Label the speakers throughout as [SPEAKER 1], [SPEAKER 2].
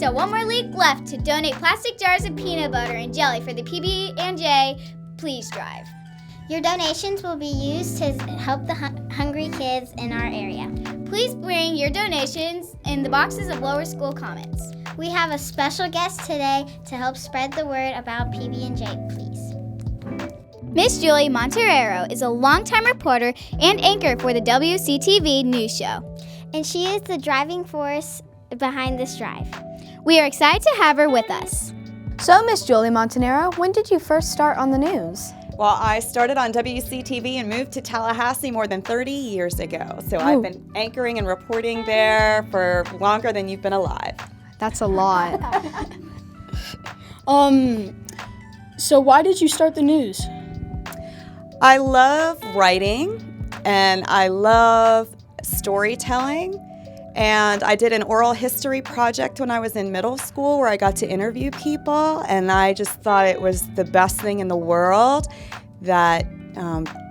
[SPEAKER 1] still one more week left to donate plastic jars of peanut butter and jelly for the PB&J Plz drive.
[SPEAKER 2] Your donations will be used to help the hungry kids in our area.
[SPEAKER 1] Please bring your donations in the boxes of lower school comments.
[SPEAKER 2] We have a special guest today to help spread the word about PB&J Plz.
[SPEAKER 1] Miss Julie Montanaro is a longtime reporter and anchor for the WCTV news show.
[SPEAKER 2] And she is the driving force behind this drive.
[SPEAKER 1] We are excited to have her with us.
[SPEAKER 3] So, Miss Julie Montanaro, when did you first start on the news?
[SPEAKER 4] Well, I started on WCTV and moved to Tallahassee more than 30 years ago. So I've been anchoring and reporting there for longer than you've been alive.
[SPEAKER 3] That's a lot.
[SPEAKER 5] So why did you start the news?
[SPEAKER 4] I love writing and I love storytelling. And I did an oral history project when I was in middle school where I got to interview people, and I just thought it was the best thing in the world that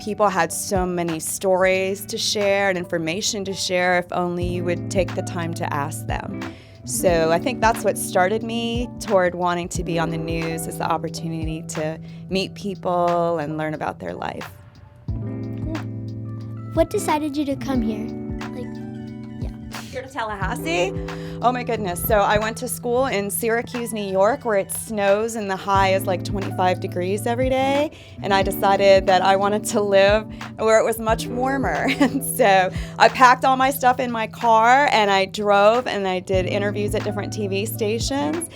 [SPEAKER 4] people had so many stories to share and information to share if only you would take the time to ask them. So I think that's what started me toward wanting to be on the news, is the opportunity to meet people and learn about their life.
[SPEAKER 2] What decided you to come here?
[SPEAKER 4] Here to Tallahassee? Oh my goodness. So I went to school in Syracuse, New York, where it snows and the high is like 25 degrees every day. And I decided that I wanted to live where it was much warmer. And so I packed all my stuff in my car and I drove and I did interviews at different TV stations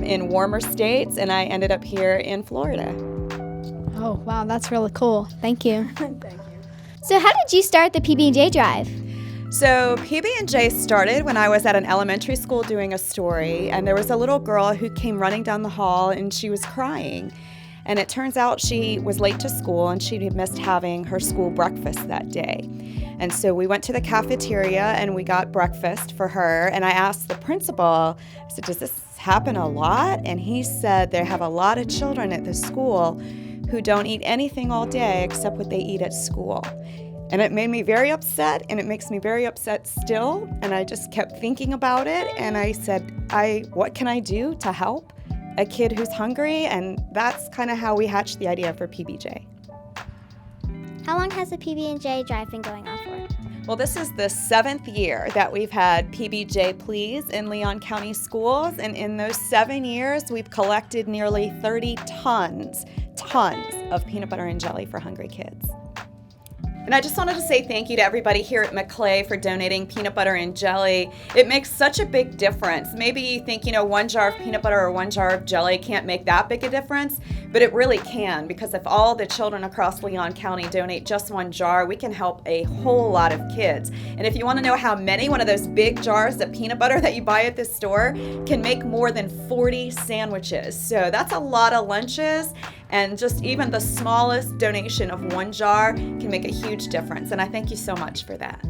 [SPEAKER 4] in warmer states. And I ended up here in Florida.
[SPEAKER 3] Oh, wow, that's really cool. Thank you.
[SPEAKER 4] Thank you.
[SPEAKER 1] So how did you start the PB&J drive?
[SPEAKER 4] So PB&J started when I was at an elementary school doing a story, and there was a little girl who came running down the hall and she was crying. And it turns out she was late to school and she missed having her school breakfast that day. And so we went to the cafeteria and we got breakfast for her, and I asked the principal, I said, does this happen a lot? And he said they have a lot of children at the school who don't eat anything all day except what they eat at school. And it made me very upset, and it makes me very upset still. And I just kept thinking about it, and I said, what can I do to help a kid who's hungry? And that's kind of how we hatched the idea for PBJ.
[SPEAKER 2] How long has the PB&J drive been going on for?
[SPEAKER 4] Well, this is the 7th year that we've had PBJ Plz in Leon County Schools, and in those 7 years, we've collected nearly 30 tons of peanut butter and jelly for hungry kids. And I just wanted to say thank you to everybody here at Maclay for donating peanut butter and jelly. It makes such a big difference. Maybe you think, one jar of peanut butter or one jar of jelly can't make that big a difference, but it really can, because if all the children across Leon County donate just one jar, we can help a whole lot of kids. And if you want to know how many, one of those big jars of peanut butter that you buy at the store can make more than 40 sandwiches. So that's a lot of lunches. And just even the smallest donation of one jar can make a huge difference. And I thank you so much for that.